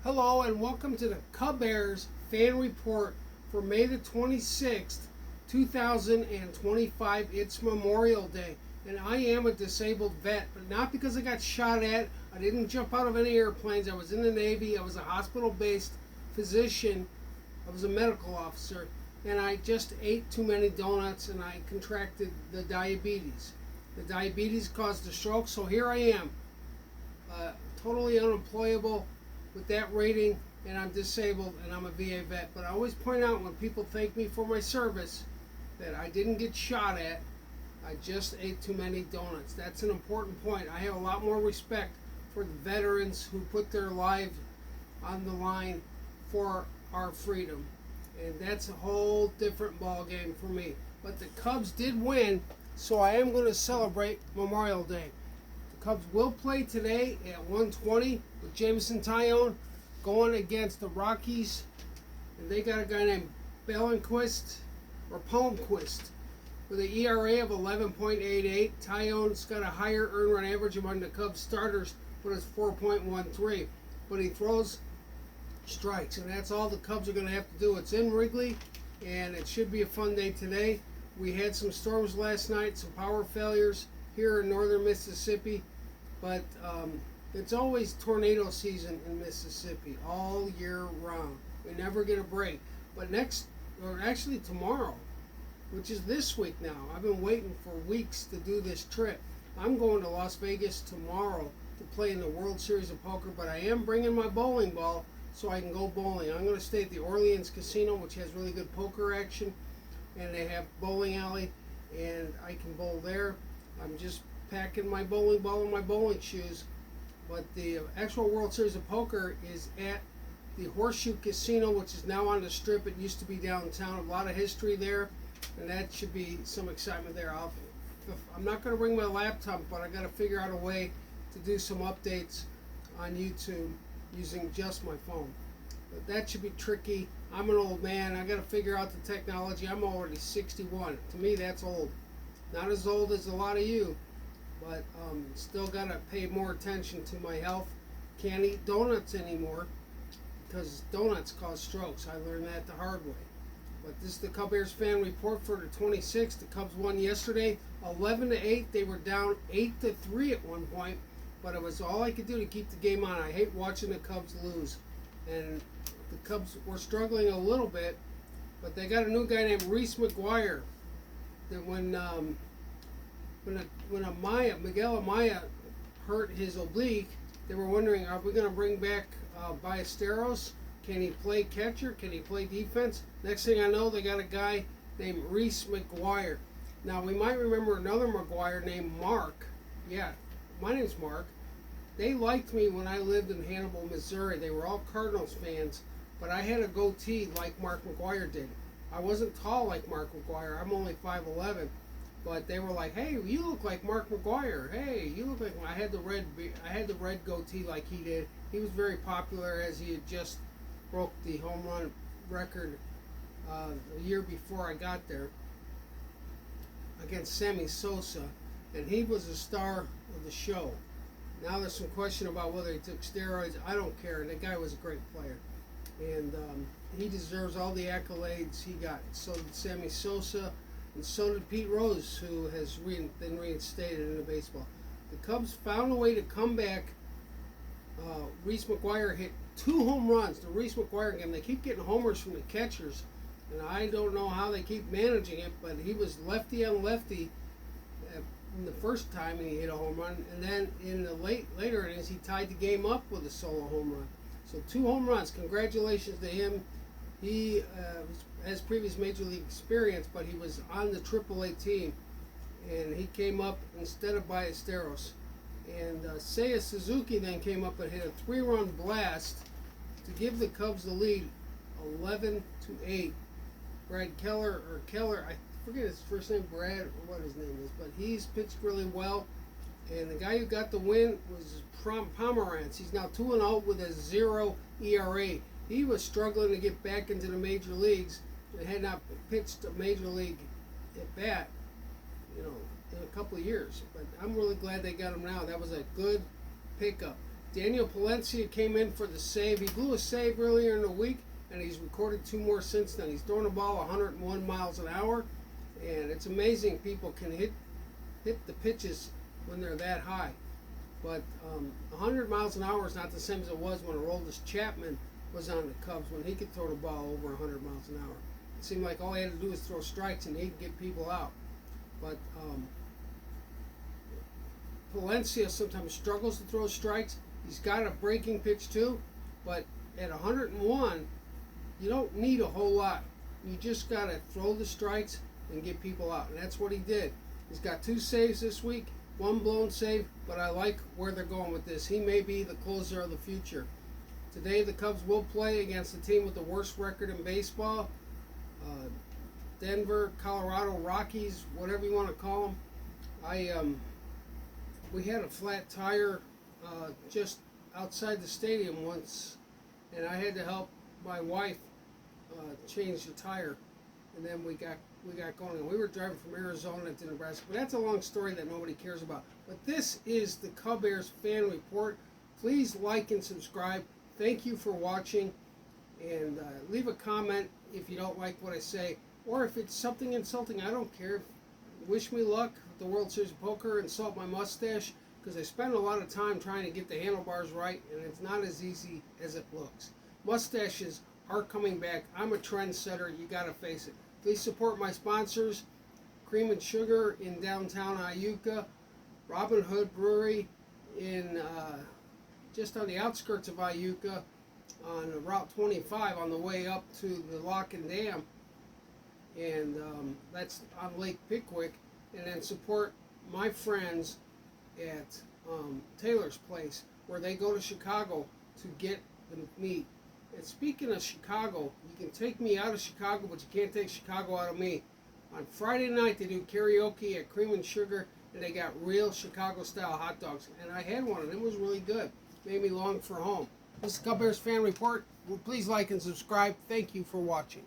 Hello and welcome to the Cubbears fan report for May the 26th, 2025. It's Memorial Day, and I am a disabled vet, but not because I got shot at. I didn't jump out of any airplanes. I was in the Navy. I was a hospital-based physician. I was a medical officer, and I just ate too many donuts, and I contracted the diabetes. The diabetes caused a stroke, so here I am, totally unemployable with that rating, and I'm disabled, and I'm a VA vet. But I always point out when people thank me for my service that I didn't get shot at. I just ate too many donuts. That's an important point. I have a lot more respect for the veterans who put their lives on the line for our freedom, and that's a whole different ball game for me. But the Cubs did win, so I am going to celebrate Memorial Day. The Cubs will play today at 1:20 with Jameson Taillon going against the Rockies, and they got a guy named Palmquist with an ERA of 11.88. Taillon's got a higher earned run average among the Cubs starters, but it's 4.13. But he throws strikes, and that's all the Cubs are going to have to do. It's in Wrigley, and it should be a fun day today. We had some storms last night, some power failures here in northern Mississippi, but it's always tornado season in Mississippi all year round. We never get a break. But actually tomorrow, which is this week now, I've been waiting for weeks to do this trip. I'm going to Las Vegas tomorrow to play in the World Series of Poker, but I am bringing my bowling ball so I can go bowling. I'm going to stay at the Orleans Casino, which has really good poker action, and they have bowling alley, and I can bowl there. I'm just packing my bowling ball and my bowling shoes. But the actual World Series of Poker is at the Horseshoe Casino, which is now on the Strip. It used to be downtown. A lot of history there, and that should be some excitement there. I'm not going to bring my laptop, but I got to figure out a way to do some updates on YouTube using just my phone. But that should be tricky. I'm an old man. I got to figure out the technology. I'm already 61. To me, that's old. Not as old as a lot of you, but still got to pay more attention to my health. Can't eat donuts anymore because donuts cause strokes. I learned that the hard way. But this is the Cubbears fan report for the 26th. The Cubs won yesterday 11-8. They were down 8-3 at one point, but it was all I could do to keep the game on. I hate watching the Cubs lose, and the Cubs were struggling a little bit, but they got a new guy named Reese McGuire. That when Miguel Amaya hurt his oblique, they were wondering, are we going to bring back Ballesteros? Can he play catcher? Can he play defense? Next thing I know, they got a guy named Reese McGuire. Now, we might remember another McGuire named Mark. Yeah, my name's Mark. They liked me when I lived in Hannibal, Missouri. They were all Cardinals fans, but I had a goatee like Mark McGuire did. I wasn't tall like Mark McGuire. I'm only 5'11", but they were like, "Hey, you look like Mark McGuire. Hey, you look like." I had the red goatee like he did. He was very popular as he had just broke the home run record a year before I got there against Sammy Sosa, and he was a star of the show. Now there's some question about whether he took steroids. I don't care. The guy was a great player, and he deserves all the accolades he got. So did Sammy Sosa, and so did Pete Rose, who has been reinstated into baseball. The Cubs found a way to come back. Reese McGuire hit 2 home runs. The Reese McGuire game, they keep getting homers from the catchers, and I don't know how they keep managing it, but he was lefty on lefty in the first time, and he hit a home run, and then in the later innings, he tied the game up with a solo home run. So 2 home runs. Congratulations to him. He has previous major league experience, but he was on the AAA team, and he came up instead of Ballesteros. And Seiya Suzuki then came up and hit a 3-run blast to give the Cubs the lead, 11-8. Brad Keller, I forget his first name, Brad, or what his name is, but he's pitched really well. And the guy who got the win was Pomerantz. He's now 2-0 with a 0 ERA. He was struggling to get back into the major leagues and had not pitched a major league at bat, in a couple of years. But I'm really glad they got him now. That was a good pickup. Daniel Palencia came in for the save. He blew a save earlier in the week, and he's recorded 2 more since then. He's throwing the ball 101 miles an hour, and it's amazing people can hit the pitches when they're that high. But 100 miles an hour is not the same as it was when Aroldis Chapman was on the Cubs, when he could throw the ball over 100 miles an hour. It seemed like all he had to do was throw strikes and he'd get people out. But Palencia sometimes struggles to throw strikes. He's got a breaking pitch too, but at 101, you don't need a whole lot. You just got to throw the strikes and get people out, and that's what he did. He's got 2 saves this week, 1 blown save, but I like where they're going with this. He may be the closer of the future. Today the Cubs will play against the team with the worst record in baseball, Denver, Colorado Rockies, whatever you want to call them. We had a flat tire just outside the stadium once, and I had to help my wife change the tire, and then we got going. And we were driving from Arizona to Nebraska, but that's a long story that nobody cares about. But this is the Cubbears fan report. Please like and subscribe. Thank you for watching, and leave a comment if you don't like what I say, or if it's something insulting. I don't care. Wish me luck at the World Series of Poker. Insult my mustache, because I spend a lot of time trying to get the handlebars right, and it's not as easy as it looks. Mustaches are coming back. I'm a trendsetter. You got to face it. Please support my sponsors: Cream and Sugar in downtown Iuka, Robin Hood Brewery in just on the outskirts of Iuka on Route 25 on the way up to the Lock and Dam, and that's on Lake Pickwick. And then support my friends at Taylor's Place, where they go to Chicago to get the meat. And speaking of Chicago, you can take me out of Chicago, but you can't take Chicago out of me. On Friday night, they do karaoke at Cream and Sugar, and they got real Chicago-style hot dogs. And I had one, and it was really good. Made me long for home. This is Cubbears Fan Report. Please like and subscribe. Thank you for watching.